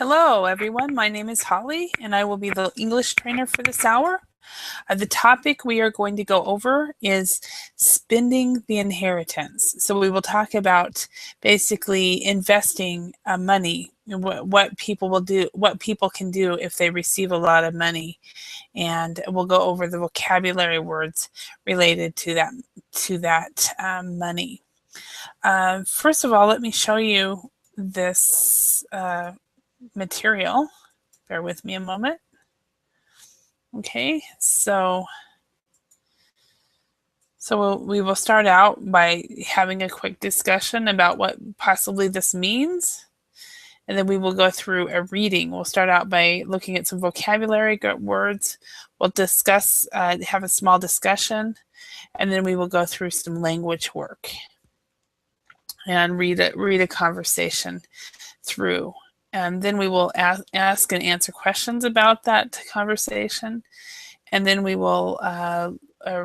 Hello, everyone. My name is Holly, and I will be the English trainer for this hour. The topic we are going to go over is spending the inheritance. So we will talk about basically investing money, and what people will do, what people can do if they receive a lot of money, and we'll go over the vocabulary words related to that money. First of all, let me show you this material. Bear with me a moment. Okay, so we will start out by having a quick discussion about what possibly this means, and then we will go through a reading. We'll start out by looking at some vocabulary words. We'll discuss, have a small discussion, and then we will go through some language work and read a conversation through. And then we will ask and answer questions about that conversation. And then we will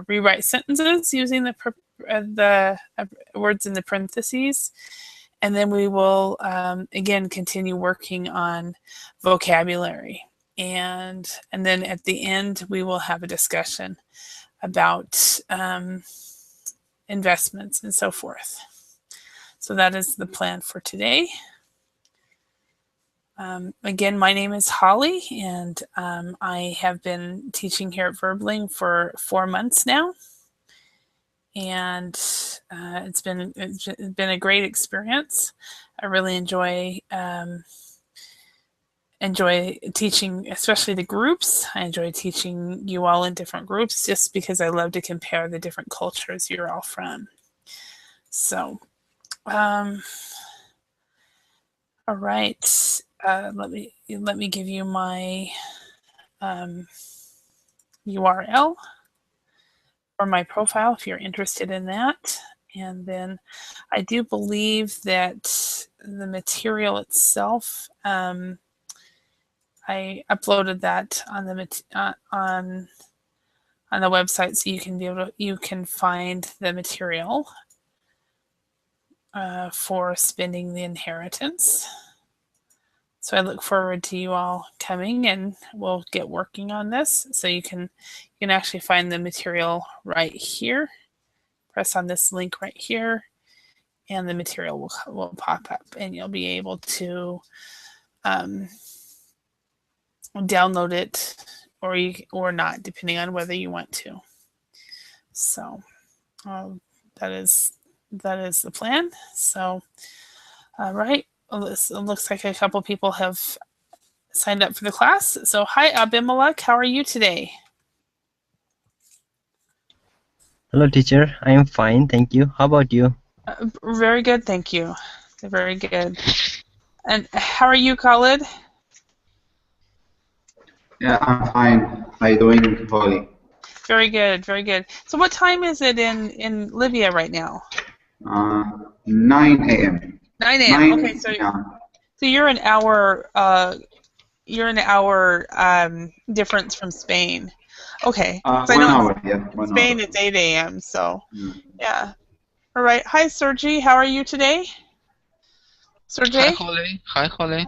rewrite sentences using the words in the parentheses. And then we will, again, continue working on vocabulary. And then at the end, we will have a discussion about investments and so forth. So that is the plan for today. Again, my name is Holly, and I have been teaching here at Verbling for 4 months now, and it's been a great experience. I really enjoy teaching, especially the groups. I enjoy teaching you all in different groups, just because I love to compare the different cultures you're all from. So, all right. Let me give you my URL for my profile if you're interested in that. And then I do believe that the material itself, I uploaded that on the website, so you can find the material for spending the inheritance. So I look forward to you all coming, and we'll get working on this. So you can actually find the material right here. Press on this link right here, and the material will pop up, and you'll be able to download it or not, depending on whether you want to. So that is the plan. So all right. It looks like a couple people have signed up for the class. So hi, Abimelech, how are you today? Hello, teacher. I am fine, thank you. How about you? Very good, thank you. Very good. And how are you, Khalid? Yeah, I'm fine. How are you doing, Holly? Very good, very good. So what time is it in Libya right now? 9 a.m. 9 a.m. Okay, so you're an hour difference from Spain. Okay. So 1 hour, yeah. 1 Spain, hour. it's 8 a.m. So yeah. All right. Hi, Sergey. How are you today? Sergey? Hi, Holly. Hi, Holly.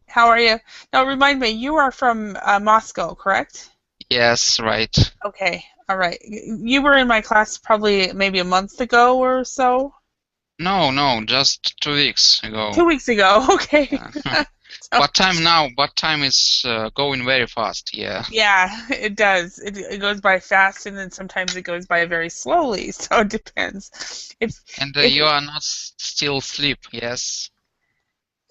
How are you? Now, remind me, you are from Moscow, correct? Yes, right. Okay. All right. You were in my class probably maybe a month ago or so? No, just 2 weeks ago. 2 weeks ago. Okay. Yeah. What time now? What time is going very fast? Yeah. Yeah, it does. It goes by fast, and then sometimes it goes by very slowly. So it depends. If you are not still asleep, yes?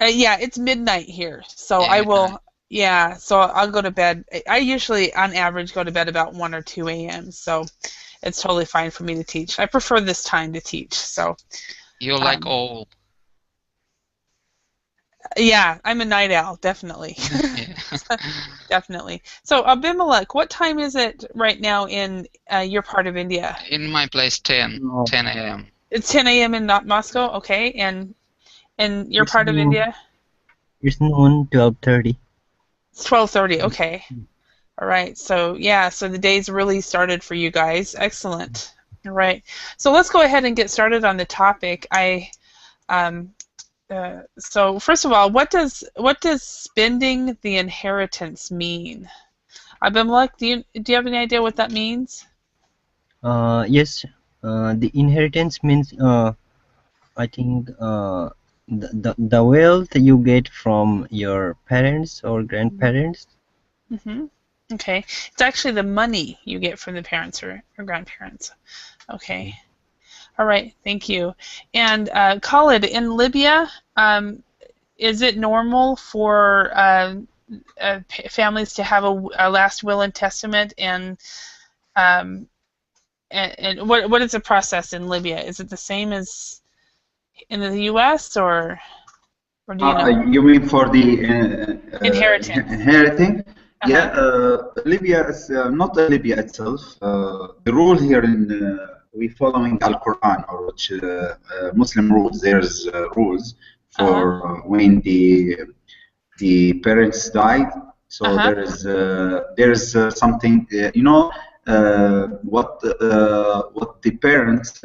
Yeah, it's midnight here, so Yeah, I will. Yeah, so I'll go to bed. I usually, on average, go to bed about 1 or 2 a.m. So it's totally fine for me to teach. I prefer this time to teach. So. You like all. Yeah, I'm a night owl, definitely. Definitely. So, Abimelech, what time is it right now in your part of India? In my place, 10 a.m. It's 10 a.m. in Moscow, okay, and your part of India? It's noon, 12:30. It's 12:30, okay. All right, so yeah, so the day's really started for you guys. Excellent. All right, so let's go ahead and get started on the topic. So first of all, what does spending the inheritance mean? Abimelech, do you have any idea what that means? Yes, the inheritance means I think the wealth you get from your parents or grandparents. Mm-hmm. Okay. It's actually the money you get from the parents or grandparents. Okay. All right. Thank you. And Khalid, in Libya, is it normal for families to have a last will and testament, um, and what is the process in Libya? Is it the same as in the U.S. or do you know? You mean for the Inheritance. inheriting? Yeah, Uh-huh. Libya is not Libya itself. The rule here in we following Al Quran, or which Muslim rules. There's rules for when the parents died. So there is something you know what the parents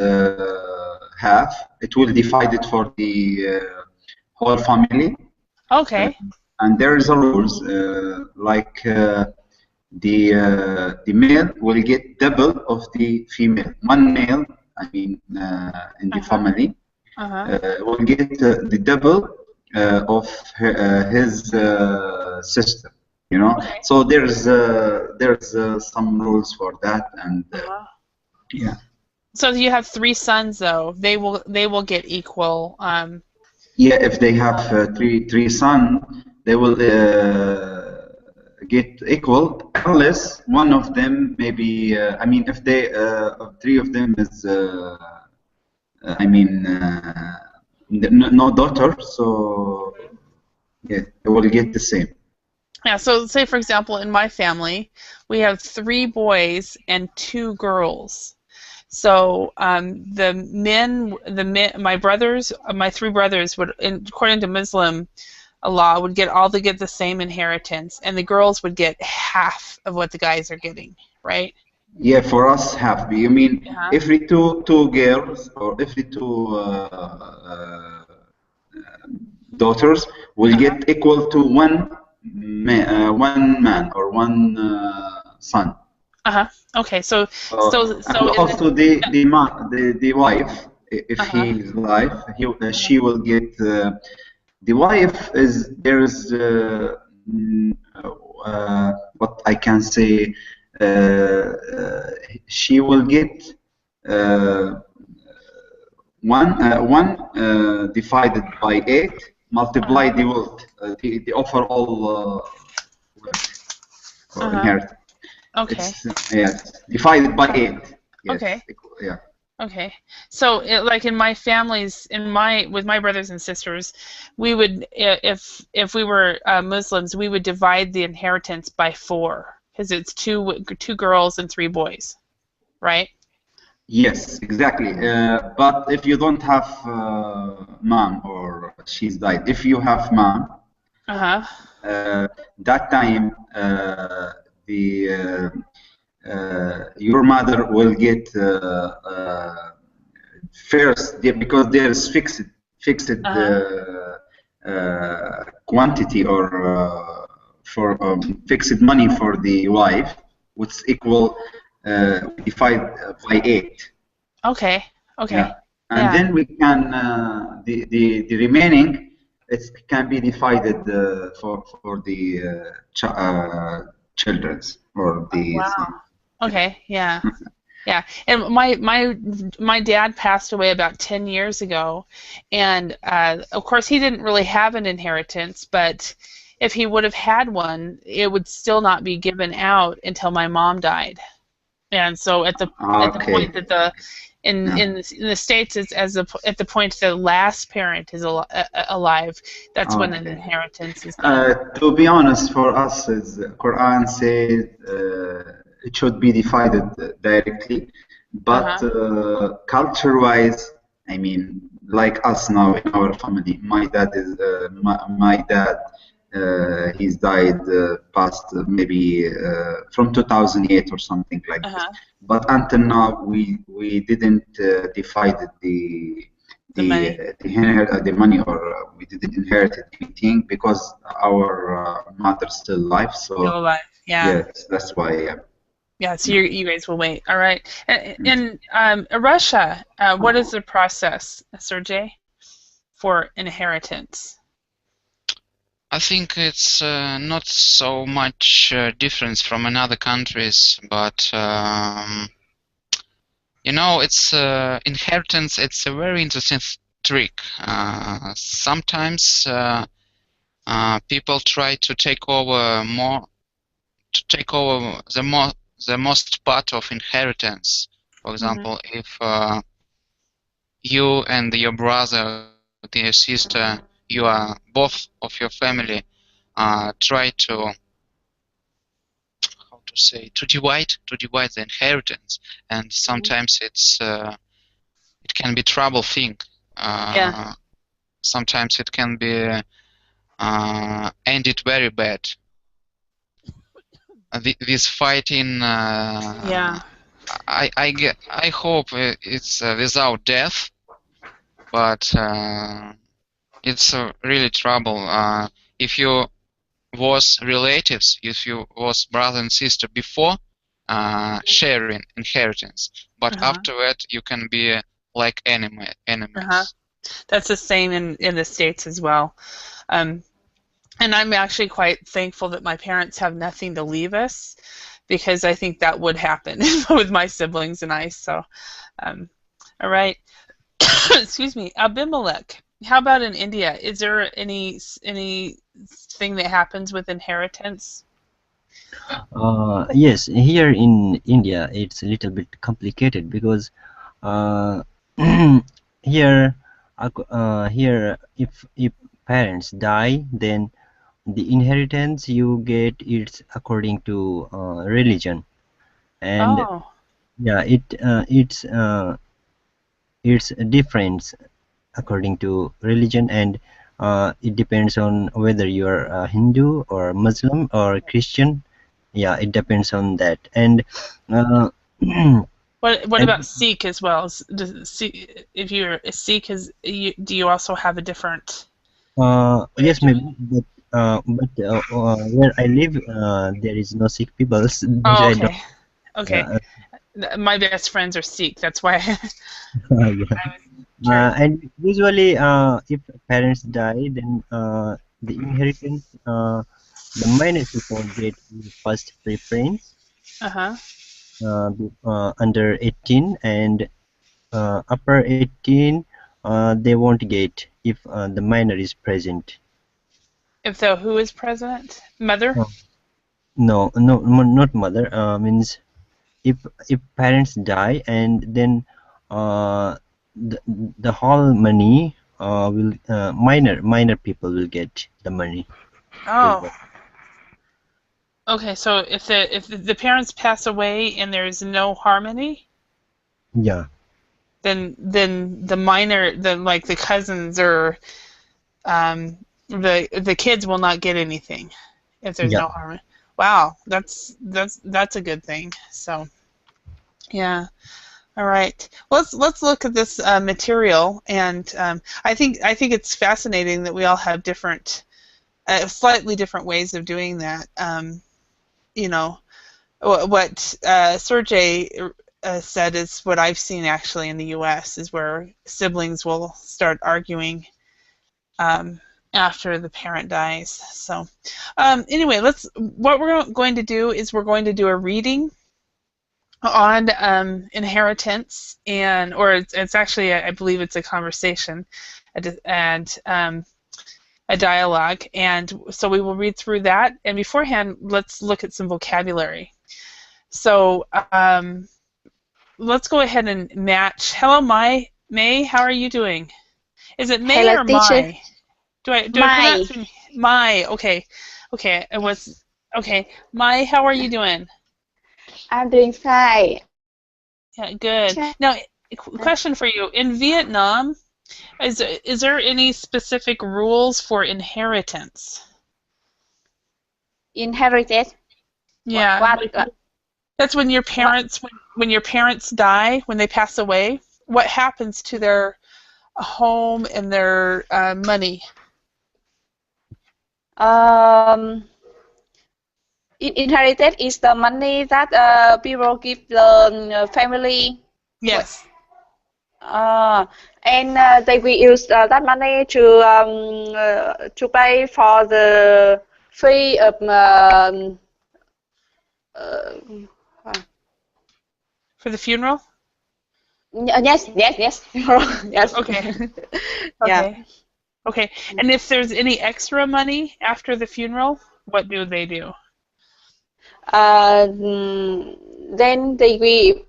have. It will divide it for the whole family. Okay. And there is a rules like the male will get double of the female. One male, I mean, in the family, will get the double of his sister. You know, so there's some rules for that, and yeah. So you have 3 sons, though. They will get equal. Yeah, if they have three sons, they will get equal, unless one of them maybe. I mean, if they 3 of them is, I mean, no daughter, so yeah, they will get the same. Yeah. So say, for example, in my family, we have 3 boys and 2 girls. So my brothers, my 3 brothers would, according to Muslim law, would get the same inheritance, and the girls would get half of what the guys are getting, right? Yeah, for us half. You mean every two girls or every 2 daughters will get equal to one man or one son. Okay, so also the wife, if he is alive, she will get. The wife is what I can say. She will get one divided by 8, multiply the wealth, the overall wealth or inheritance. Okay. Yes, divided by 8. Yes. Okay. Yeah. Okay. So, like in my families, with my brothers and sisters, we would, if we were Muslims, we would divide the inheritance by 4, because it's 2 girls and 3 boys, right? Yes, exactly. But if you don't have mom or she's died, if you have mom, that time your mother will get first, because there is fixed quantity or for fixed money for the wife, which is equal divided by 8. Okay. Yeah. And then we can the remaining, it can be divided for the children's or the. Wow. Okay. Yeah. Yeah. And my dad passed away about 10 years ago, and of course he didn't really have an inheritance, but if he would have had one, it would still not be given out until my mom died. And so at the point that in the States, it's at the point the last parent is alive. That's when an inheritance is done. To be honest, for us, as Quran says, it should be divided directly. But culture-wise, I mean, like us now in our family, my dad he's died past maybe from 2008 or something like this. But until now, we didn't divide the The money. the money, or we didn't inherit anything because our mother's still alive. Still So alive. Yeah. yes, that's why. Yeah. Yeah. So you guys will wait. All right. In Russia, what is the process, Sergey, for inheritance? I think it's not so much difference from another countries, but you know, it's inheritance. It's a very interesting trick. Sometimes people try to take over the most part of inheritance. For example, if you and your brother, your sister, you are both of your family try to divide the inheritance, and sometimes it can be trouble thing. Yeah. Sometimes it can be ended very bad. This fighting. Yeah. I hope it's without death, but it's really trouble. If you was relatives, if you was brother and sister before sharing inheritance, but afterward you can be like enemies. That's the same in the States as well. And I'm actually quite thankful that my parents have nothing to leave us, because I think that would happen with my siblings and I. So, all right. Excuse me, Abimelech. How about in India? Is there anything that happens with inheritance? Yes, here in India it's a little bit complicated because here if parents die, then the inheritance you get it's according to religion, and yeah, it's different according to religion, and it depends on whether you're a Hindu or Muslim or Christian. Yeah, it depends on that. And what about Sikh as well? If you're a Sikh, do you also have a different? yes, maybe, but where I live, there is no Sikh people. Oh, okay. Okay. My best friends are Sikh. That's why. And usually, if parents die, then the inheritance, the minor people get first preference. Under 18 and upper 18, they won't get if the minor is present. If the who is present? Mother? No, not mother. Means if parents die, and then the whole money will minor people will get the money. Oh. Okay, so if the parents pass away and there's no harmony, yeah, then the minor, the cousins or the kids will not get anything if there's no harmony. Wow, that's a good thing. So, yeah. All right. Let's look at this material, and I think it's fascinating that we all have different, slightly different ways of doing that. You know, what Sergey said is what I've seen actually in the U.S. is where siblings will start arguing after the parent dies. So anyway, what we're going to do is we're going to do a reading on inheritance, or it's actually I believe it's a conversation and a dialogue, and so we will read through that, and beforehand let's look at some vocabulary. So let's go ahead and match. Hello, May, how are you doing? Is it May Hello, or teacher. Mai? Do I pronounce Mai? Okay, it was okay. Mai, how are you doing? I'm doing fine. Yeah, good. Now, question for you: in Vietnam, is there any specific rules for inheritance? Inheritance? Yeah. What? That's when your parents die, when they pass away. What happens to their home and their money? Inherited is the money that people give the family. Yes. And they will use that money to pay for the fee of For the funeral? yes. Yes. Okay. Yeah. Okay. Okay. And if there's any extra money after the funeral, what do they do? Then they will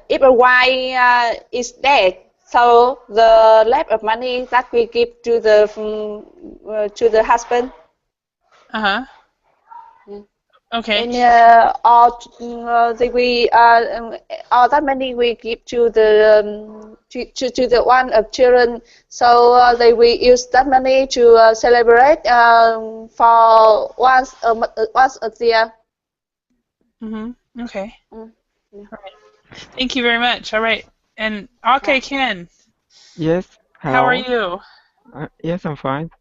if a wife is dead, so the left of money that we give to the husband. Uh-huh. Okay. And all that money we give to the one of children, so they will use that money to celebrate for once a year. Okay. Yeah. All right. Thank you very much. All right. And okay, Ken, Yes. how are Hello. you? Yes, I'm fine.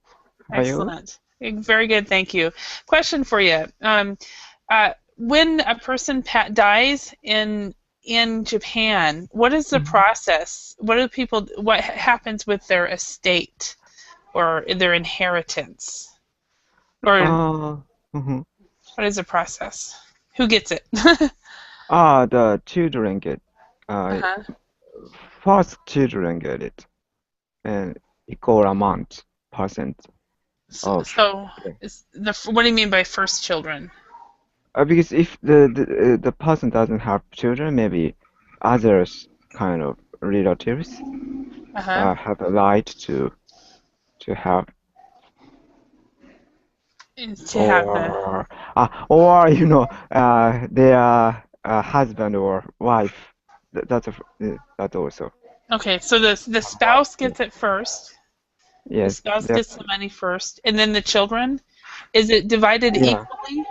How are you? Excellent. Very good, thank you. Question for you. When a person dies in Japan, what is the process? What happens with their estate or their inheritance? Or what is the process? Who gets it? The children get. First children get it, and equal amount percent. So, what do you mean by first children? Because if the person doesn't have children, maybe others kind of relatives have a right to have. Or you know, their husband or wife. That also. Okay, so the spouse gets it first. Yes. The spouse gets the money first, and then the children. Is it divided equally?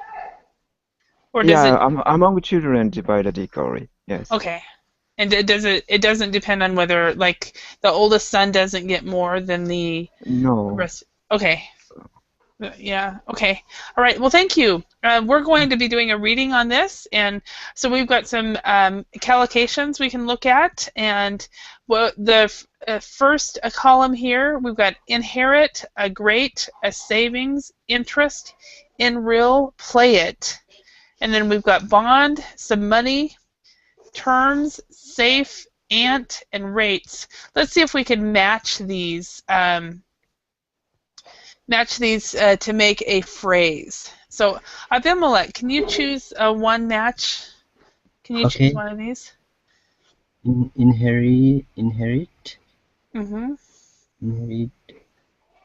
Or does it among children divided equally. Yes. Okay. And it doesn't depend on whether like the oldest son doesn't get more than the rest. Okay. Yeah. Okay. All right. Well, thank you. We're going to be doing a reading on this, and so we've got some collocations we can look at, and the first column here we've got inherit, a great, a savings, interest, in real, play it, and then we've got bond, some money, terms, safe, ant, and rates. Let's see if we can match these. To make a phrase. So, Abimelech, can you choose one match? Can you choose one of these? Inherit. Inherit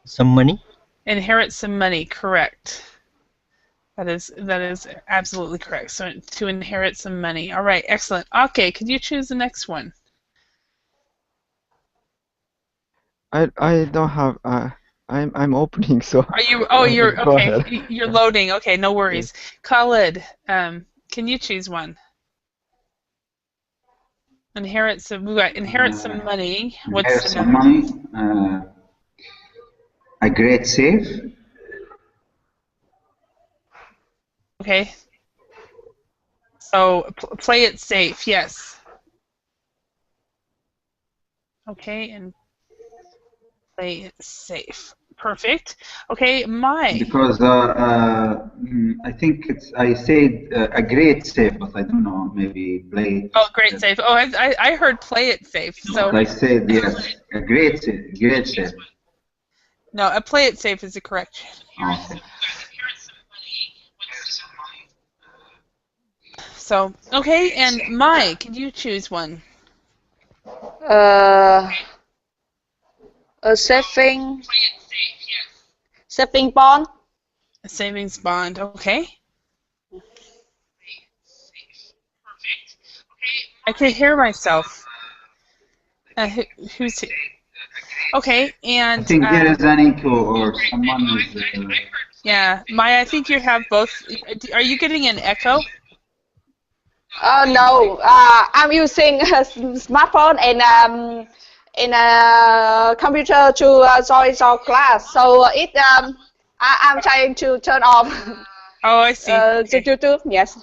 some money. Inherit some money. Correct. That is absolutely correct. So to inherit some money. All right. Excellent. Okay. Could you choose the next one? I don't have. I'm opening, so. Are you? Oh, you're okay. You're loading. Okay, no worries. Yes. Khalid, can you choose one? Inherit some. We got inherit some money. What's inherit some money. A great save. Okay. So play it safe. Yes. Okay, and play it safe. Perfect. Okay, because I think I said a great save, but I don't know, maybe play it. Oh, great save. Oh, I heard play it safe. So I said yes, a great save. No, a play it safe is the correct. Okay. So okay, and Mike, can you choose one? A saving bond. A savings bond. Okay. I can hear myself. Who's here? Okay, and I think there is an echo or someone is. Yeah, Maya, I think you have both. Are you getting an echo? No, I'm using a smartphone and in a computer to join your class. So I'm trying to turn off. Oh, I see. Okay. YouTube. Yes.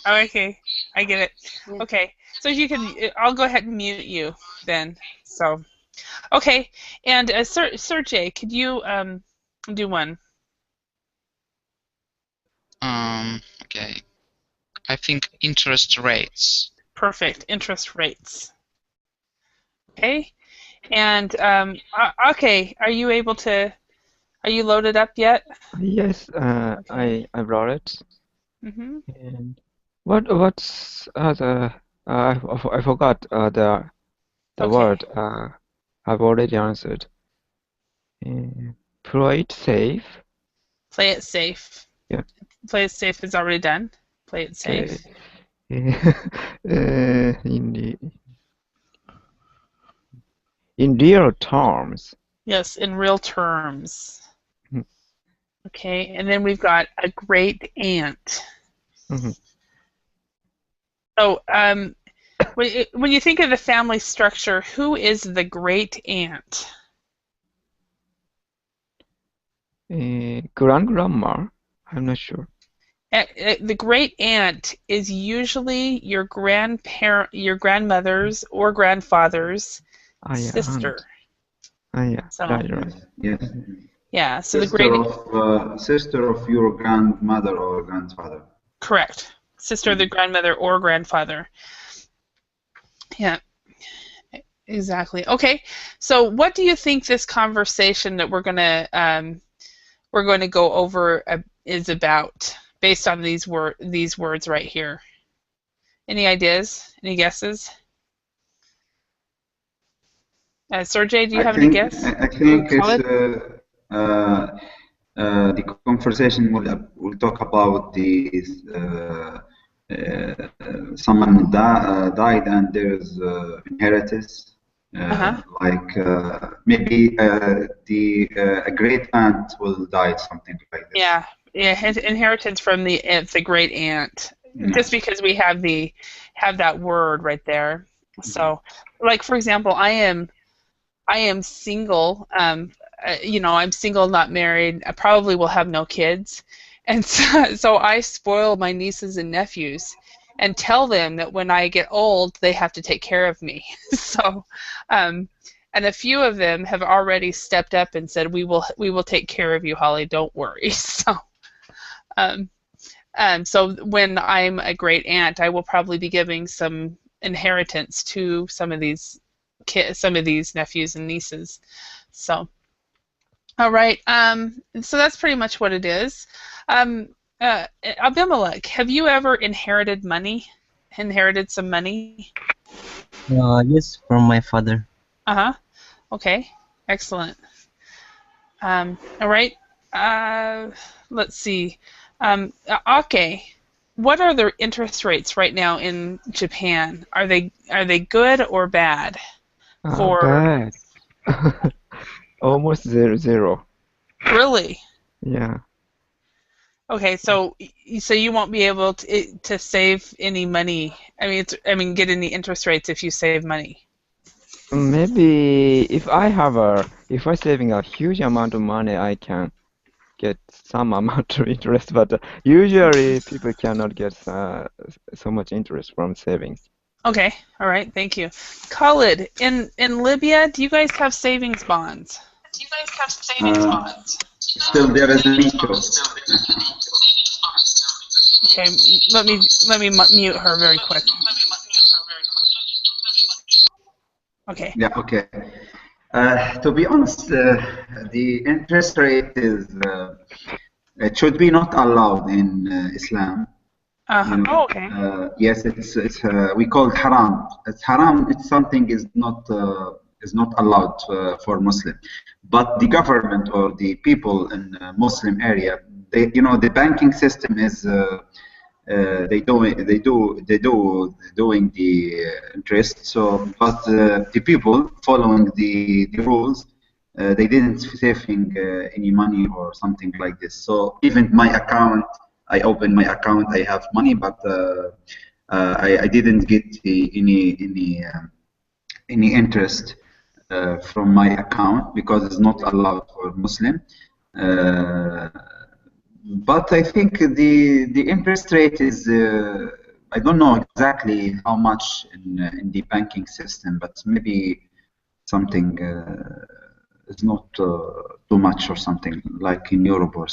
Oh, okay, I get it. Yeah. Okay, so you can. I'll go ahead and mute you then. So, okay, and Sergey, could you do one? Okay. I think interest rates. Perfect. Interest rates. Okay, and okay, are you able to? Are you loaded up yet? Yes, Okay. I brought it. Mm-hmm. And what's the I forgot the Okay. word. I've already answered. Play it safe. Play it safe. Yeah. Play it safe is already done. Play it safe. In real terms. Yes, in real terms. Mhm. Okay, and then we've got a great aunt. Mhm. So, when you think of the family structure, who is the great aunt? Grandma? I'm not sure. The great aunt is usually your grandmother's or grandfather's sister. Yeah, So, right. Yes. Yeah, so the sister of your grandmother or grandfather. Correct. Sister of the grandmother or grandfather. Yeah, exactly. Okay, so what do you think this conversation that we're gonna go over is about, based on these words right here? Any ideas? Any guesses? Sergey, do you have any guess? I think it's the conversation will talk about someone died and there's inheritance. Like maybe a great aunt will die, something like this. Yeah, inheritance from the great aunt. Yeah. Just because we have that word right there. So, like for example, I am single. I'm single, not married. I probably will have no kids, and so I spoil my nieces and nephews, and tell them that when I get old, they have to take care of me. So, and a few of them have already stepped up and said, "We will take care of you, Holly. Don't worry." So, so when I'm a great aunt, I will probably be giving some inheritance to some of these nephews and nieces. So, all right. So that's pretty much what it is. Abimelech, have you ever inherited some money? Yes, from my father. Okay. Excellent. All right. Let's see. Ake, what are the interest rates right now in Japan? Are they good or bad? Bad. Almost zero. Really? Yeah. Okay, so you won't be able to save any money. I mean, get any interest rates if you save money. Maybe if I'm saving a huge amount of money, I can get some amount of interest, but usually people cannot get so much interest from savings. Okay, all right, thank you. Khalid, in Libya, do you guys have savings bonds? Still there is an issue. Okay, let me mute her very quick. Okay. Yeah. Okay. To be honest, the interest rate it should be not allowed in Islam. Okay. Yes, it's we call it haram. It's haram. It's something is not allowed for Muslim, but the government or the people in Muslim area, the banking system is they doing the interest. So, but the people following the rules, they didn't saving any money or something like this. So even my account, I open my account, I have money, but I didn't get any interest from my account because it's not allowed for Muslim. But I think the interest rate is I don't know exactly how much in the banking system, but maybe something is not too much or something like in Europe or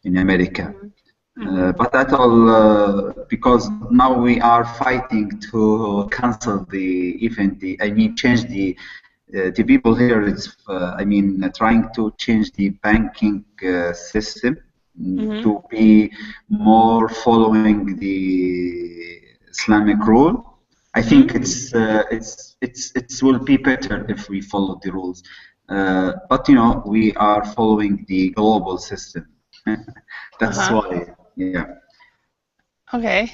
in America. But that all because now we are fighting to cancel change the people here is trying to change the banking system to be more following the Islamic rule. I think it will be better if we follow the rules. But we are following the global system. That's why. Yeah. Okay.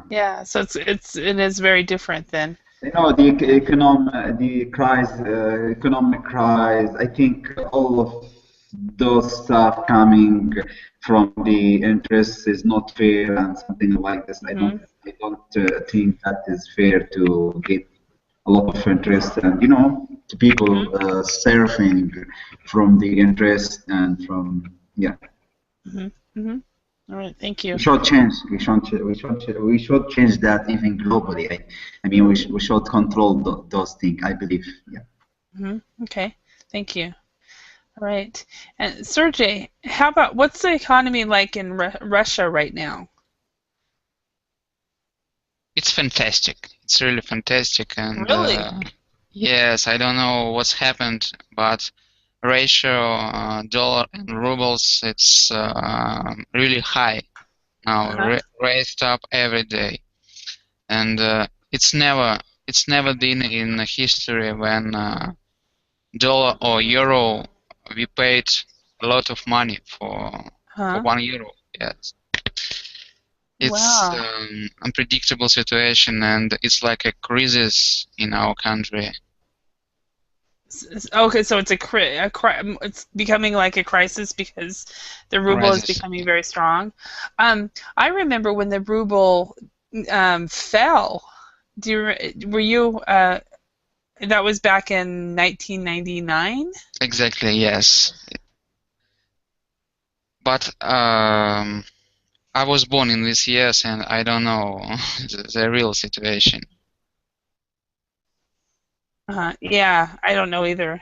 Yeah. So it is very different then. The economic crisis. I think all of those stuff coming from the interest is not fair and something like this. I don't think that is fair to get a lot of interest and people surfing from the interest and from All right, thank you. We should change. We should change that even globally. I mean, we should control those things. I believe. Yeah. Okay, thank you. All right, and Sergey, how about what's the economy like in Russia right now? It's fantastic. It's really fantastic, and really, yes, I don't know what's happened, but ratio dollar and rubles, it's really high now, raised up every day, and it's never been in history when dollar or euro we paid a lot of money for 1 euro. Yes, it's unpredictable situation, and it's like a crisis in our country. Okay, so it's it's becoming like a crisis because the ruble is becoming very strong. I remember when the ruble fell. Were you? That was back in 1999. Exactly. Yes. But I was born in these years, and I don't know the real situation. Yeah, I don't know either.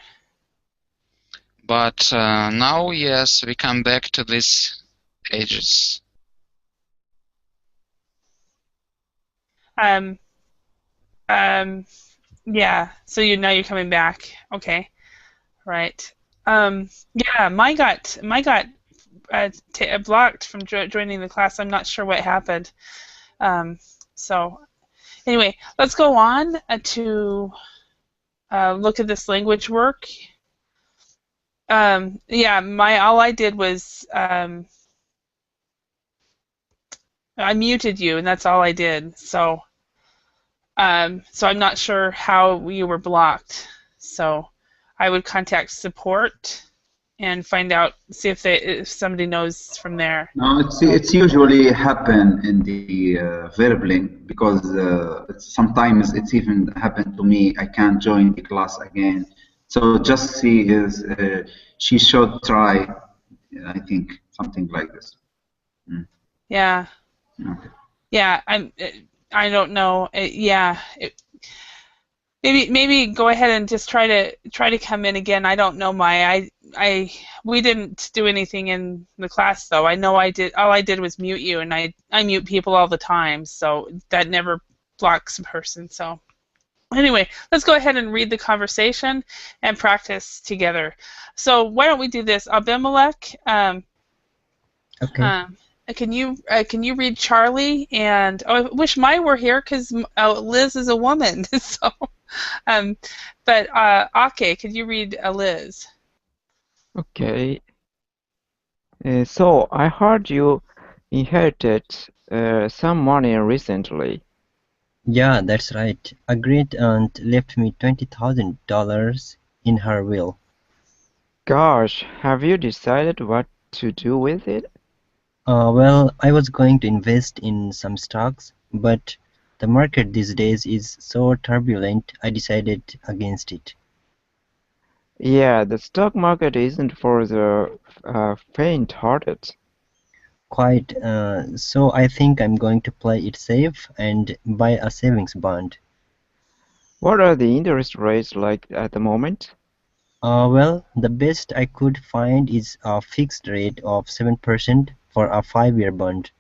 But now, yes, we come back to these ages. Yeah. So now you're coming back. Okay. Right. Yeah. Mine got blocked from joining the class. I'm not sure what happened. So anyway, let's go on to. Look at this language work. Yeah, all I did was I muted you, and that's all I did. So I'm not sure how you were blocked. So I would contact support and find out, see if somebody knows from there. No, it's usually happen in the VerBlink because sometimes it's even happened to me. I can't join the class again. So just see she should try. I think something like this. Yeah. Okay. Yeah, I don't know. Yeah. Maybe go ahead and just try to come in again. I don't know, Maya. We didn't do anything in the class though. I know I did. All I did was mute you, and I mute people all the time, so that never blocks a person. So anyway, let's go ahead and read the conversation and practice together. So why don't we do this, Abimelech? Okay. Can you read Charlie? And I wish Maya were here because Liz is a woman. So, but Ake, could you read Liz? Okay. So I heard you inherited some money recently. Yeah, that's right. A great aunt left me $20,000 in her will. Gosh, have you decided what to do with it? Well, I was going to invest in some stocks, but The market these days is so turbulent, I decided against it. Yeah, the stock market isn't for the faint-hearted. Quite, so I think I'm going to play it safe and buy a savings bond. What are the interest rates like at the moment? Well, the best I could find is a fixed rate of 7% for a 5-year bond.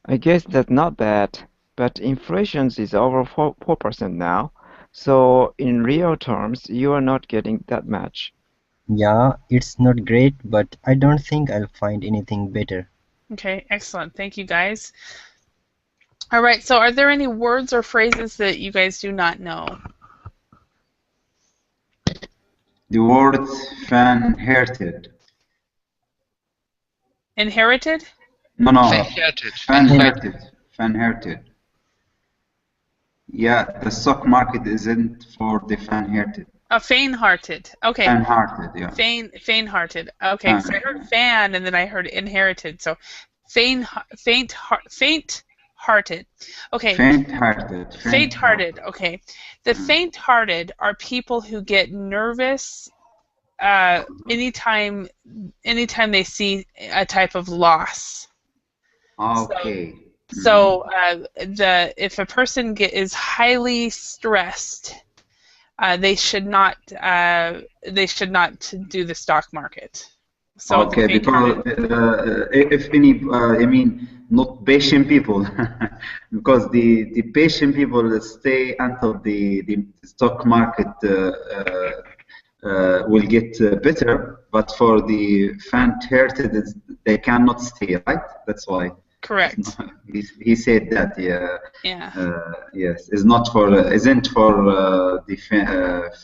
I guess that's not bad, but inflation is over 4% now, so in real terms, you are not getting that much. Yeah, it's not great, but I don't think I'll find anything better. Okay, excellent. Thank you, guys. All right, so are there any words or phrases that you guys do not know? The word fan-hearted. Inherited? No. Faint-hearted. Fan-hearted. Fan-hearted. Yeah, the stock market isn't for the fan-hearted. Faint-hearted. Okay. Fan-hearted, yeah. Faint-hearted. Okay, so I heard fan and then I heard inherited. So faint-hearted. Okay. Faint-hearted. Faint-hearted. Okay. The faint-hearted are people who get nervous anytime they see a type of loss. Okay. So if a person is highly stressed, they should not do the stock market. So okay, because if any, I mean, not patient people, because the patient people stay until the stock market will get better, but for the faint-hearted, they cannot stay, right? That's why. Correct. He said that, yeah. Yeah. Yes, isn't for the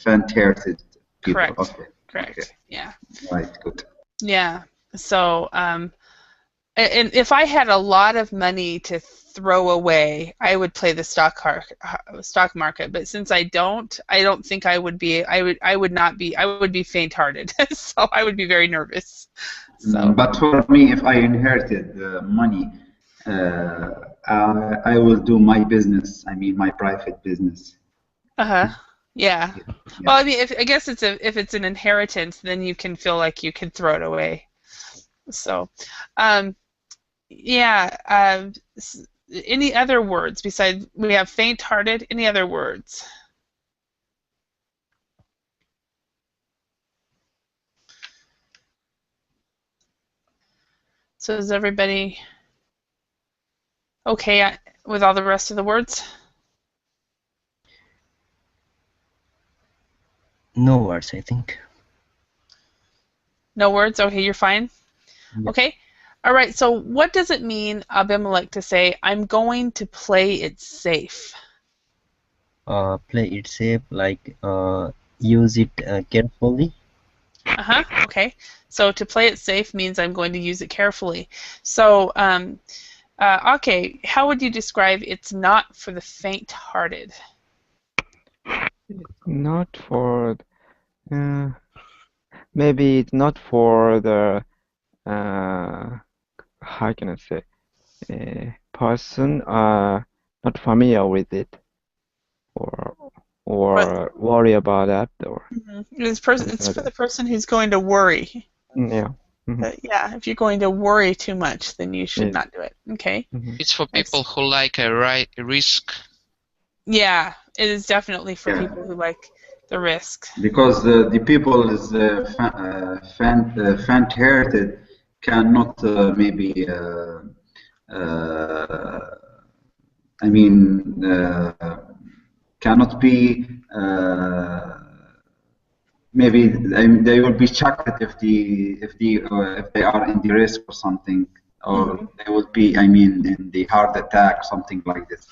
faint-hearted people. Correct. Okay. Correct. Okay. Yeah. Right. Good. Yeah. So, and if I had a lot of money to throw away, I would play the stock market. But since I don't think I would be. I would be faint-hearted. So I would be very nervous. So. But for me, if I inherited money, I will do my business. I mean, my private business. Yeah. Yeah. Well, I mean, I guess if it's an inheritance, then you can feel like you can throw it away. So, yeah. Any other words besides we have faint-hearted? Any other words? So is everybody okay with all the rest of the words? No words, I think. No words? Okay, you're fine? Yeah. Okay. All right, so what does it mean, Abimelech, to say, I'm going to play it safe? Play it safe, like use it carefully. Okay. So to play it safe means I'm going to use it carefully. So, okay, how would you describe it's not for the faint-hearted? Not for, maybe it's not for the, how can I say, person not familiar with it, or worry about that, or. It's for the person who's going to worry. Yeah. Yeah, if you're going to worry too much, then you should not do it. Okay. It's for people who like a risk. Yeah, it is definitely for people who like the risk. Because the people is faint-hearted cannot maybe. I mean, cannot be. Maybe they will be shocked if they are in the risk or something, or they will be, I mean, in the heart attack, something like this.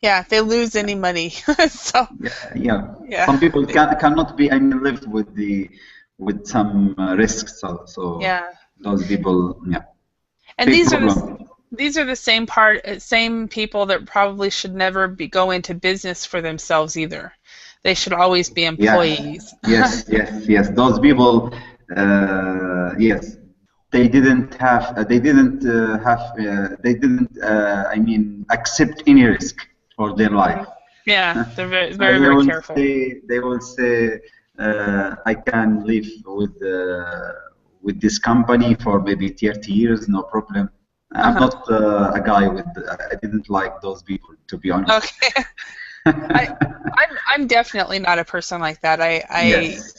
Yeah, they lose any money. So. Yeah. Some people cannot be, I mean, lived with some risks. So yeah. Those people, yeah. And these are the same people that probably should never go into business for themselves either. They should always be employees. Yes. Those people, yes. they didn't have I mean accept any risk for their life. Yeah, they're very, So very, they very will careful. say I can live with this company for maybe 30 years, no problem. I'm not a guy with. I didn't like those people, to be honest. Okay. I'm definitely not a person like that. Yes.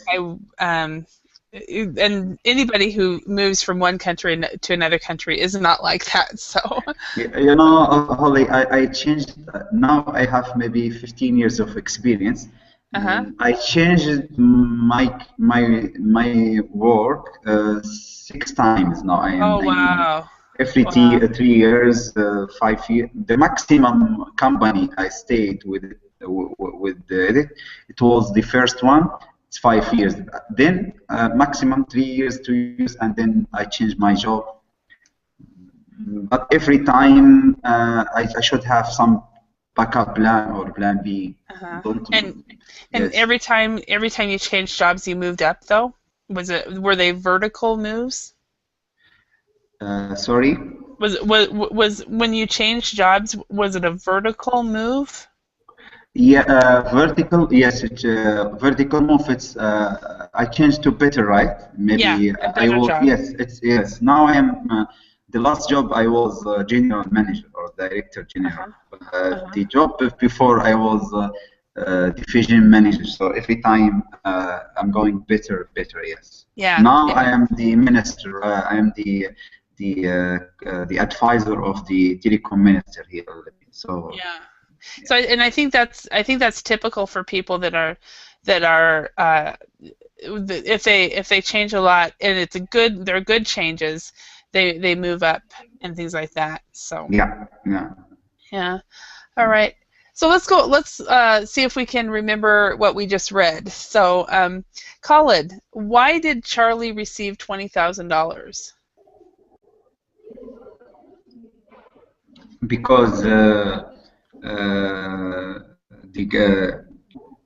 And anybody who moves from one country to another country is not like that. So. You know, Holly, I changed. Now I have maybe 15 years of experience. I changed my work 6 times now. Oh wow. Every 3 years, 5 years. The maximum company I stayed with it was the first one. It's 5 years. Then maximum 3 years, 2 years, and then I changed my job. But every time I should have some backup plan or plan B. And every time you changed jobs, you moved up though. Were they vertical moves? Sorry. Was when you changed jobs? Was it a vertical move? Yeah, vertical. Yes, it's vertical move. It's I changed to better, right? Maybe yeah, I will. Job. Yes, it's yes. Now I am. The last job I was general manager or director general. The job before I was division manager. So every time I'm going better. Yes. Yeah. Now I am the minister. I am the advisor of the telecom minister here. So. Yeah. So, and I think that's typical for people that are if they change a lot and they're good changes, they move up and things like that. So yeah. All right. So let's go. Let's see if we can remember what we just read. So, Khalid, why did Charlie receive $20,000? Because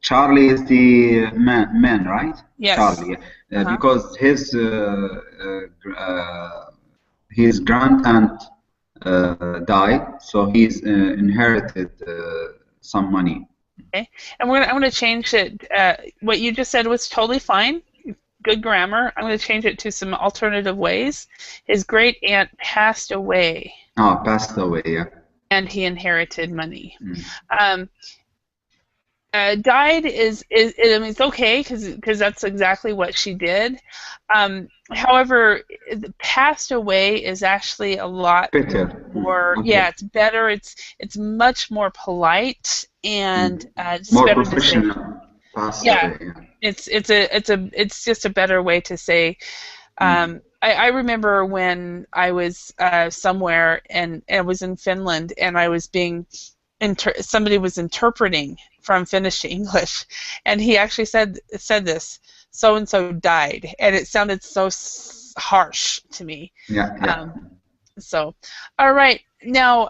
Charlie is the man, right? Yes. Charlie, because his grand aunt died, so he's inherited some money. Okay, and I'm going to change it. What you just said was totally fine. Good grammar. I'm going to change it to some alternative ways. His great aunt passed away. Oh, passed away, yeah. And he inherited money. Died is I mean, it's okay because that's exactly what she did. However, passed away is actually a lot better. More. Okay. Yeah, it's better. It's much more polite and it's more better professional. To say. Yeah, it's just a better way to say. I remember when I was somewhere and I was in Finland and I was being somebody was interpreting from Finnish to English, and he actually said this, so and so died, and it sounded so harsh to me. Yeah. So, all right, now,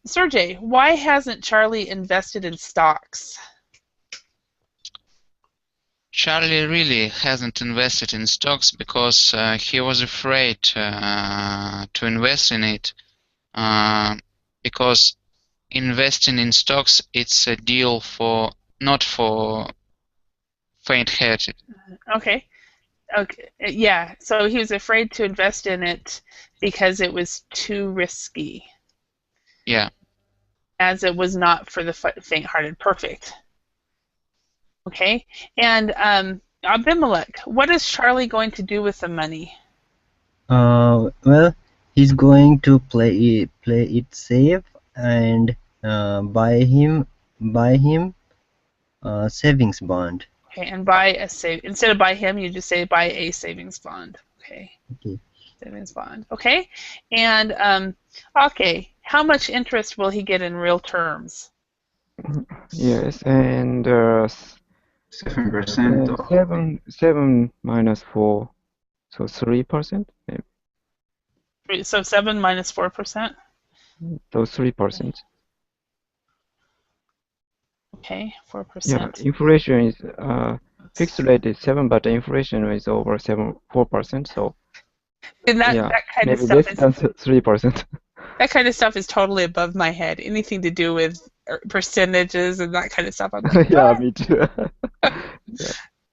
Sergey, why hasn't Charlie invested in stocks? Charlie really hasn't invested in stocks because he was afraid to invest in it because investing in stocks, it's a deal not for faint-hearted. Okay. Yeah, so he was afraid to invest in it because it was too risky. Yeah. As it was not for the faint-hearted. Perfect. Okay, and Abimelech, what is Charlie going to do with the money? Well, he's going to play it safe and buy him a savings bond. Okay, and instead of buy him, you just say buy a savings bond. Okay. Savings bond. Okay, and okay, how much interest will he get in real terms? Yes, and 7%. 7 minus 4, so 3%. So 7 minus 4%. So 3%. Okay, 4%. Yeah, inflation is fixed rate is 7, but inflation is over 4%. So And that Yeah, kind of maybe stuff less is than 3%. that kind of stuff is totally above my head. Anything to do with percentages and that kind of stuff, I'm like, Yeah, what? me too.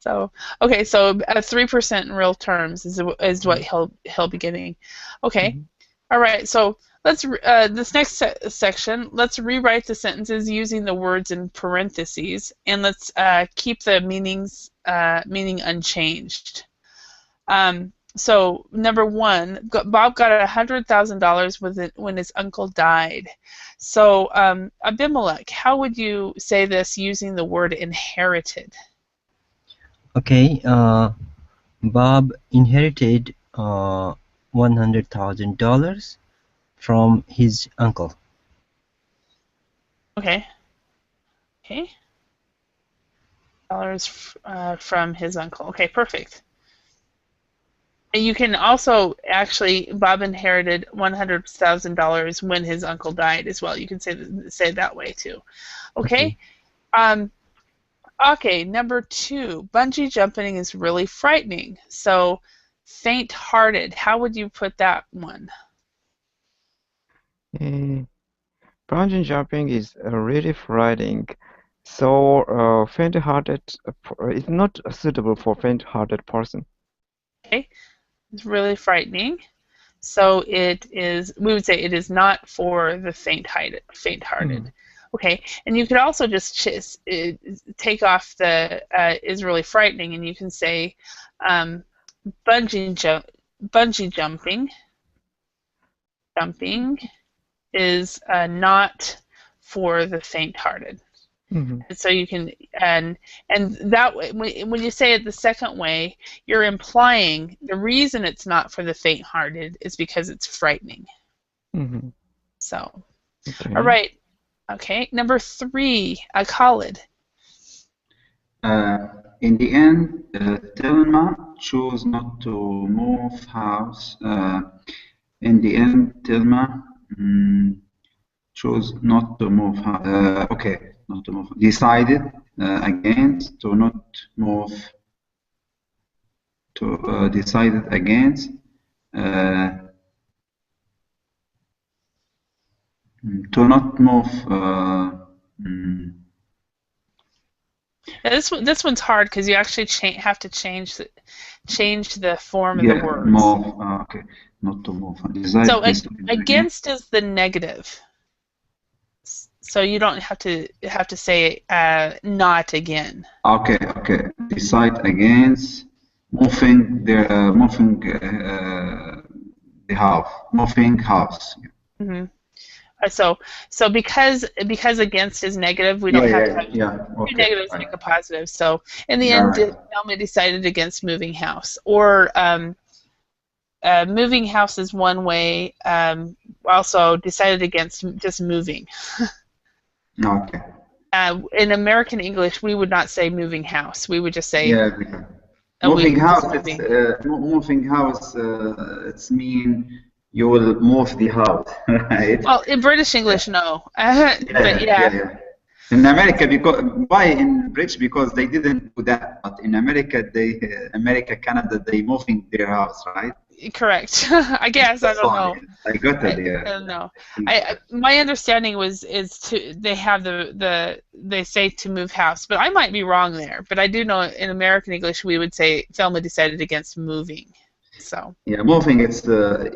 So okay, so 3% in real terms is what he'll be getting. Okay, Mhm. all right. So let's this next section. Let's rewrite the sentences using the words in parentheses, and let's keep the meaning unchanged. So number one, Bob got $100,000 when his uncle died. So Abimelech, how would you say this using the word inherited? Okay, Bob inherited $100,000 from his uncle. Okay. Okay. Dollars from his uncle. Okay, perfect. And you can also actually, Bob inherited $100,000 when his uncle died as well. You can say it that way too. Okay. Okay, number two, bungee jumping is really frightening. So, faint-hearted. How would you put that one? Bungee jumping is really frightening. So, faint-hearted is not suitable for faint-hearted person. Okay, it's really frightening. So it is. We would say it is not for the faint-hearted. Okay, and you could also just take off the is really frightening, and you can say bungee jumping is not for the faint-hearted. Mm-hmm. And so you can and that way when you say it the second way, you're implying the reason it's not for the faint-hearted is because it's frightening. Mm-hmm. So, Okay. all right. Okay, number three, Khalid. In the end, Thelma chose not to move house. In the end, Thelma chose not to move. Okay, not to move. Decided against to not move. Decided against to not move. Now this one's hard because you actually have to change the form of Yeah, the words. move. Okay, not to move. So against is the negative. So you don't have to say not again. Okay, okay. Decide against moving the house. Moving house. Mm-hmm. So because against is negative, we don't have to have Okay. two negatives make a positive. So in the Yeah, end, right. Thelma decided against moving house. Or moving house is one way. Also decided against just moving. Okay. In American English, we would not say moving house. We would just say moving house. moving. Moving house. It's mean you will move the house, right? Well, in British English, no. But yeah. In America, why in British? Because they didn't do that. But in America, Canada, they moving their house, right? Correct. I guess I don't know. I got it. Yeah. I don't know. My understanding they say to move house, but I might be wrong there. But I do know in American English we would say Thelma decided against moving. So. Yeah, moving. It's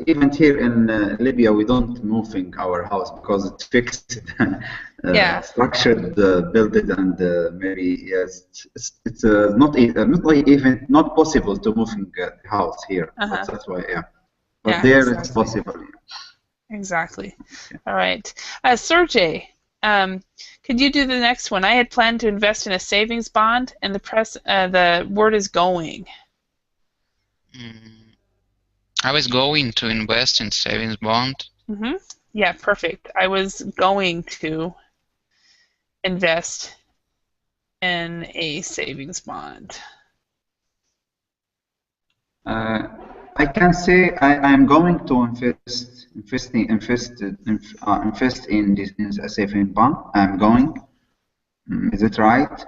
even here in Libya we don't moving our house because it's fixed, structured, built it, and maybe yes, it's not possible to moving the house here. That's why, yeah. But there exactly. It's possible. Yeah. Exactly. All right, Sergey. Could you do the next one? I had planned to invest in a savings bond, and the word is going. I was going to invest in savings bond. Mm-hmm. Yeah, perfect. I was going to invest in a savings bond. I can say I'm going to invest in a savings bond. I'm going. Is it right?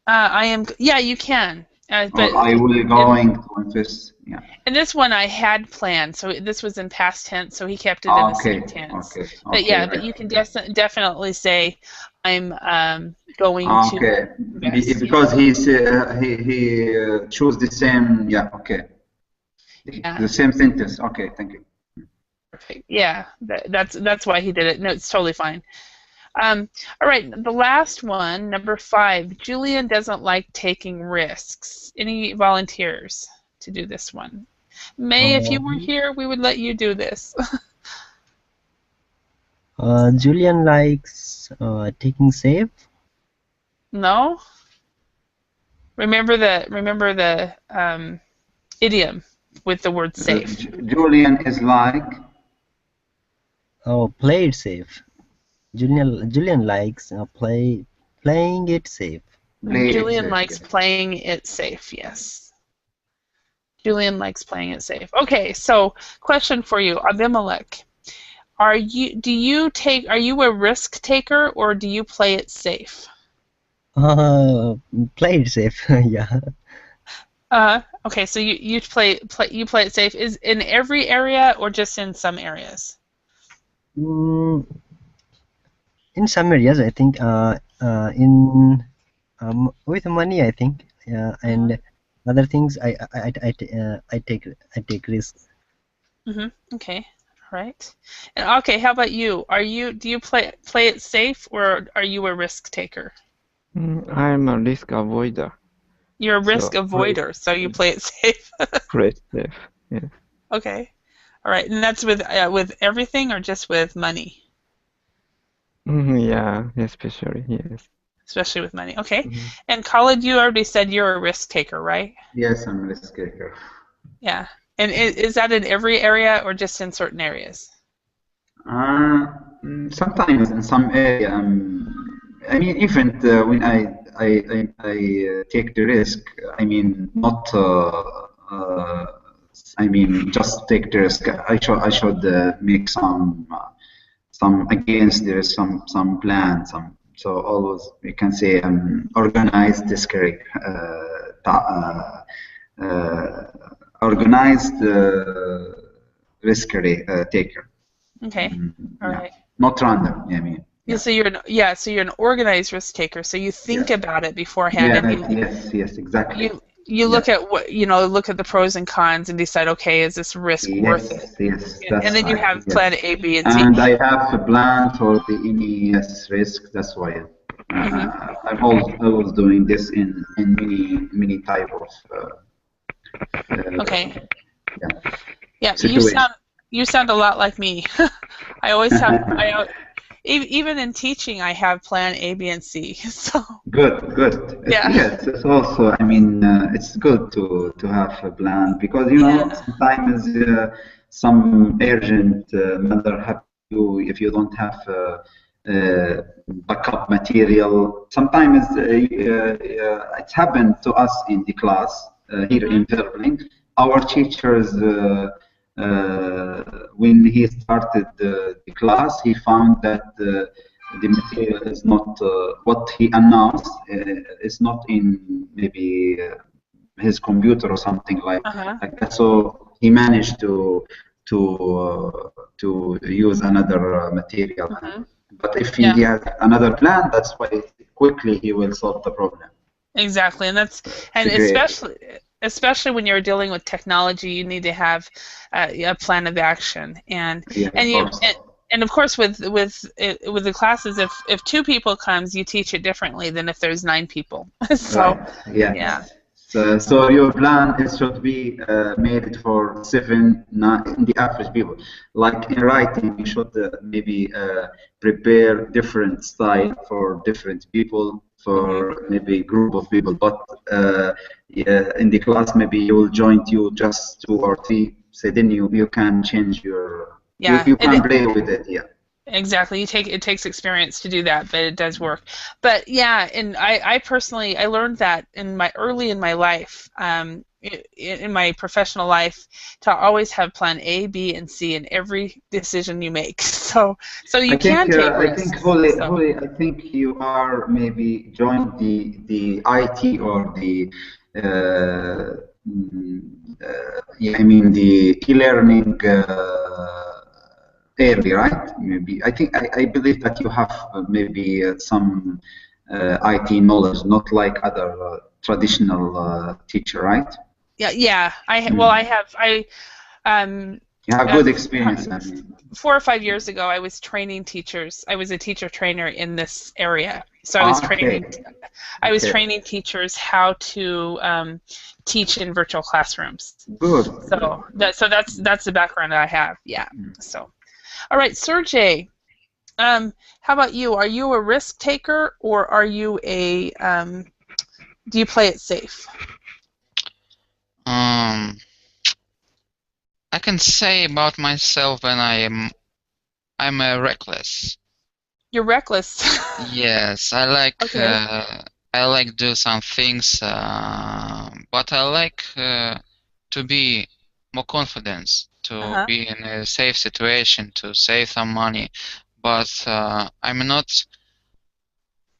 I am. Yeah, you can. But I will going to invest. Yeah. and this one I had planned, so this was in past tense, so he kept it in the Okay. same tense. Okay. But yeah, Okay. but Right. you can definitely say, I'm going to Okay. invest. Because he chose the same. Yeah. Okay. Yeah. The same sentence. Okay. Thank you. Perfect. Yeah, that's why he did it. No, it's totally fine. All right, the last one, number 5. Julian doesn't like taking risks. Any volunteers to do this one? May, if you were here, we would let you do this. Julian likes taking safe. No? Remember the idiom with the word safe. Julian is like. Oh, play it safe. Julian likes playing it safe. Julian likes playing it safe, yes. Julian likes playing it safe. Okay, so question for you, Abimelech. Are you a risk taker or do you play it safe? Play it safe. Yeah. Okay, so you play it safe. Is in every area or just in some areas? In some areas, I think. In with money, I think. Yeah, and other things, I take risks. Okay. All right. And okay, how about you? Do you play it safe or are you a risk taker? I'm a risk avoider. You're a risk avoider, so you play it safe. Play it safe. Yeah. Okay. All right, and that's with everything or just with money? Yeah, especially, yes. Especially with money. Okay. And Khalid, you already said you're a risk taker, right? Yes, I'm a risk taker. Yeah. And is that in every area or just in certain areas? Sometimes in some area. I mean, even when I take the risk, I mean, not. I mean, just take the risk. I should make some against there is some plan, so always we can say organized risky, organized risky taker. Okay. All right. Not random. I mean. Yeah. So you're an organized risk taker. So you think about it beforehand. Yeah. And Yes. Exactly. You look at look at the pros and cons and decide, okay, is this risk worth it? Yes. And then you have plan A, B, and C. And I have a plan for any risk. That's why I'm always doing this in many type of. Okay. Yeah. Situation. You sound a lot like me. I always have. Even in teaching, I have plan A, B, and C. So good. Yeah. Yes, it's also. I mean, it's good to have a plan because sometimes some urgent matter happen to you if you don't have backup material. Sometimes it's happened to us in the class here in Vervling. Our teachers. When he started the class, he found that the material is not what he announced. Is not in maybe his computer or something like that. So he managed to use another material. But if he has another plan, that's why quickly he will solve the problem. Exactly, and especially when you're dealing with technology, you need to have a plan of action, and of course with the classes, if 2 people comes, you teach it differently than if there's 9 people. So yeah. So your plan should be made for 7, 9 in the average people. Like in writing, you should maybe prepare different style for different people, for maybe group of people. But in the class, maybe you will join just 2 or 3. So then you can change your. You can play with it. Yeah. Exactly. It takes experience to do that, but it does work. But yeah, and I personally learned that early in my life, in my professional life, to always have plan A, B, and C in every decision you make. So you can take risks. I think you are maybe joined the IT or the yeah, I mean the e-learning area, right? Maybe I believe that you have maybe some IT knowledge, not like other traditional teacher, right? Yeah. Mm. You have good experience. I mean. 4 or 5 years ago, I was training teachers. I was a teacher trainer in this area, so I was training. I was training teachers how to teach in virtual classrooms. Good. So that's the background that I have. Yeah. So, all right, Sergey. How about you? Are you a risk taker, or are you a do you play it safe? I can say about myself when I'm reckless. You're reckless. Yes, I like Okay. I like do some things, but I like to be more confident, to be in a safe situation, to save some money. But I'm not.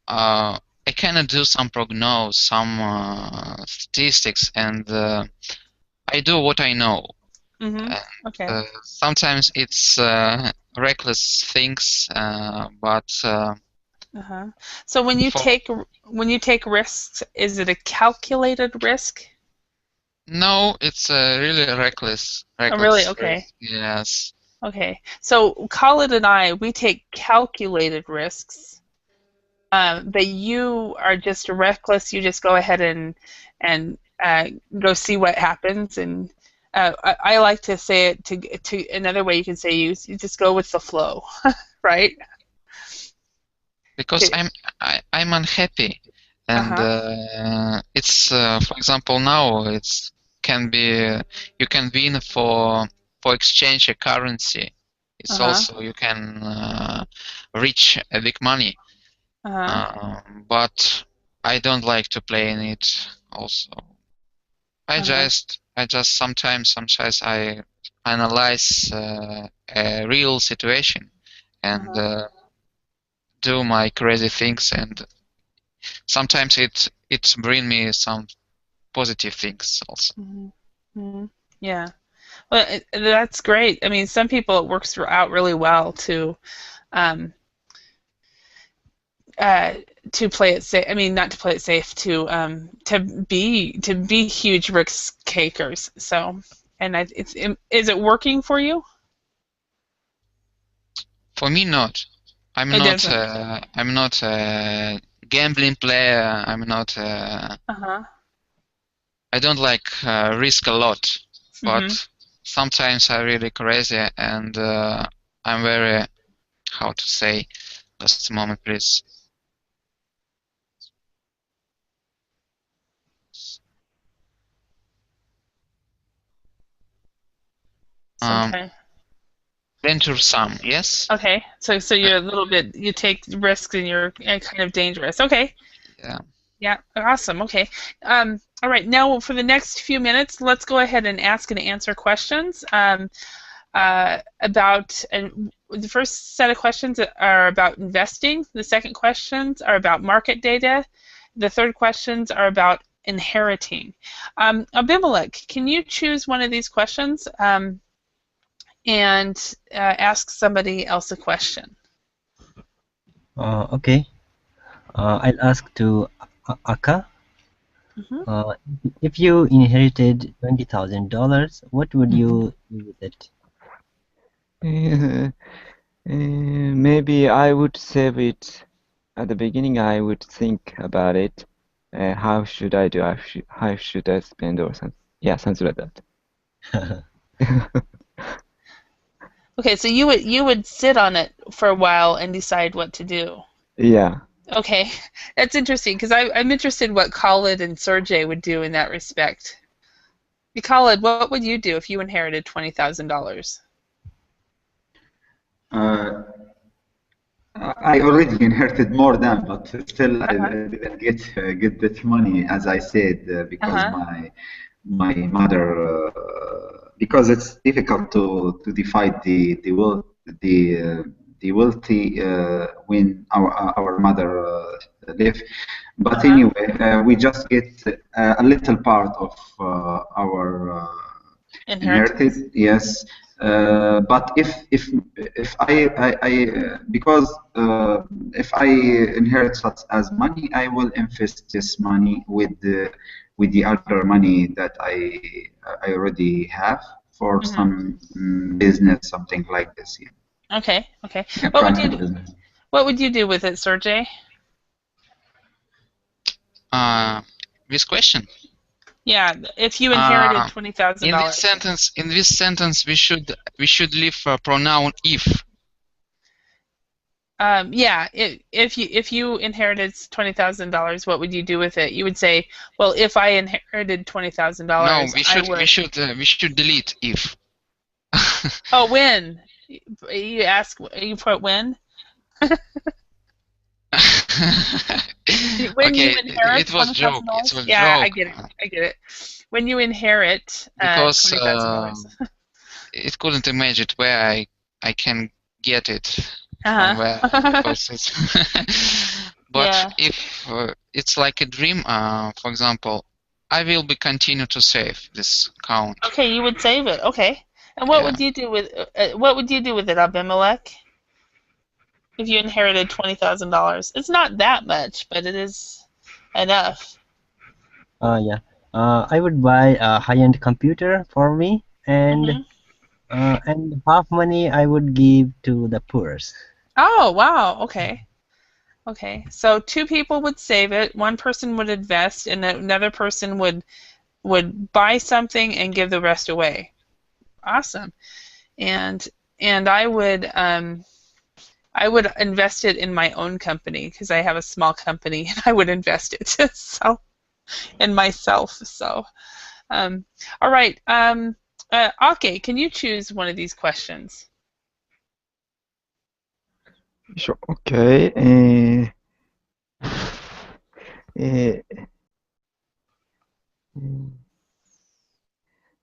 I cannot do some prognose, some statistics, and I do what I know. Okay. Sometimes it's reckless things, but. So when you take risks, is it a calculated risk? No, it's really reckless. Oh, really? Okay. Risk. Yes. Okay. So Khalid and I, we take calculated risks, but you are just reckless. You just go ahead and go see what happens. And I like to say it to another way you can say you just go with the flow, right? Because I'm unhappy, and it's for example now it's can be you can win for exchange a currency. It's also you can reach a big money, but I don't like to play in it. Also, I just sometimes I analyze a real situation and do my crazy things, and sometimes it bring me some positive things also. Yeah, well, that's great. I mean, some people it works out really well to play it safe. I mean, not to play it safe, to be huge risk takers. So, and is it working for you? For me, not. I'm not a gambling player. I'm not. I don't like risk a lot, but sometimes I'm really crazy, and I'm very, how to say, just a moment, please. Venturesome, yes. Okay, so you're a little bit, you take risks and you're kind of dangerous. Okay. Yeah. Yeah, awesome. Okay. All right, now for the next few minutes, let's go ahead and ask and answer questions about, and the first set of questions are about investing. The second questions are about market data. The third questions are about inheriting. Abimelech, can you choose one of these questions and ask somebody else a question? Okay. I'll ask to Aka. If you inherited $20,000, what would you do with it? Maybe I would save it. At the beginning, I would think about it. How should I do? How should I spend or something? Yeah, something like that. Okay, so you would sit on it for a while and decide what to do. Yeah. Okay, that's interesting because I'm interested in what Khalid and Sergey would do in that respect. Khalid, what would you do if you inherited $20,000? I already inherited more than, but still I didn't get that money, as I said, because my mother, because it's difficult to divide the the wealthy when our mother lived. But anyway, we just get a little part of our inherited. Yes. But if I because if I inherit such as money, I will invest this money with the other money that I already have for some business, something like this. Yeah. Okay. Okay. Yeah, what would you do with it, Sergey? This question. Yeah, if you inherited $20,000. In this sentence, we should leave pronoun if. Yeah, if you inherited $20,000, what would you do with it? You would say, well, if I inherited $20,000, no, we should delete if. Oh, when? You put when? When okay, you inherit it was joke. It was yeah, joke. I get it. When you inherit because $20,000. it couldn't imagine where I can get it. Uh-huh. But yeah. if it's like a dream, for example, I will be continue to save this account. Okay, you would save it. Okay, and what would you do with it, Abimelech? If you inherited $20,000, it's not that much, but it is enough. Yeah. I would buy a high-end computer for me, and and half money I would give to the poor. Oh, wow. Okay. Okay. So two people would save it, one person would invest, and another person would buy something and give the rest away. Awesome. And I would invest it in my own company because I have a small company, and I would invest it so in myself. So, all right. Ake, can you choose one of these questions? Sure. Okay.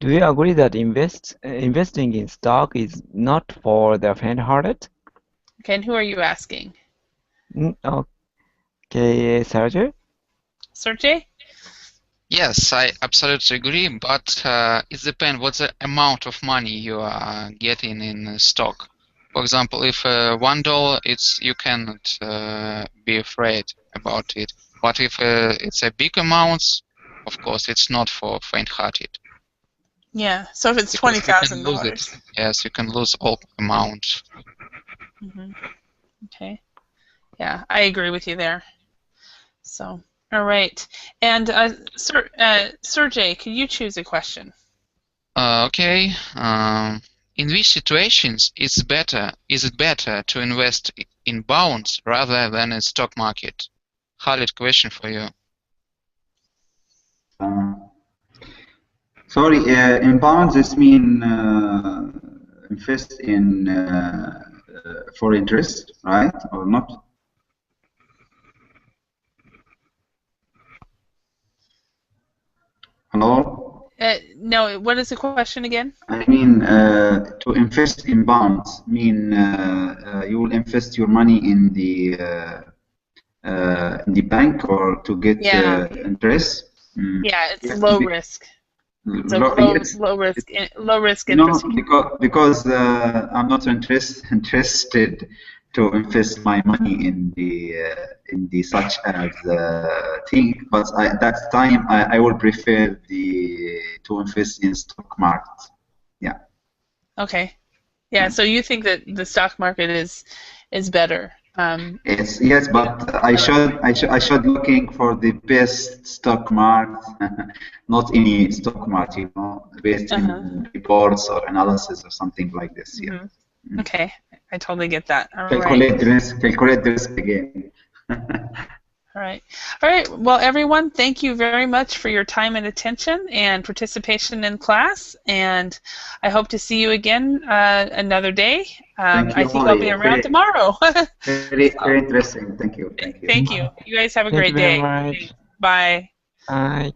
Do you agree that investing in stock is not for the faint-hearted? Okay, and who are you asking? Okay, Sergey? Sergey? Yes, I absolutely agree, but it depends what's the amount of money you are getting in stock. For example, if $1, you cannot be afraid about it. But if it's a big amount, of course, it's not for faint-hearted. Yeah. So if it's $20,000. Yes, you can lose all amount. Okay. Yeah, I agree with you there. So, all right. And Sergey, can you choose a question? Okay. In which situations is it better to invest in bonds rather than in stock market? Khalid, question for you. Sorry, in bonds, this mean invest in for interest, right, or not? Hello? No, what is the question again? I mean, to invest in bonds mean you will invest your money in the bank or to get interest. Yeah, it's low risk. So low risk interest. No, because I'm not interested to invest my money in the such as thing, but at that time I would prefer to invest in stock market. Yeah. Okay. Yeah. So you think that the stock market is better? Yes, but I should looking for the best stock market, not any stock market, based in reports or analysis or something like this. Yeah. Okay, I totally get that. All calculate the risk again. All right. Well, everyone, thank you very much for your time and attention and participation in class. And I hope to see you again another day. I think I'll be around tomorrow. Very interesting. Thank you. Thank you. You guys have a great day. Thank you very much. Bye. Bye.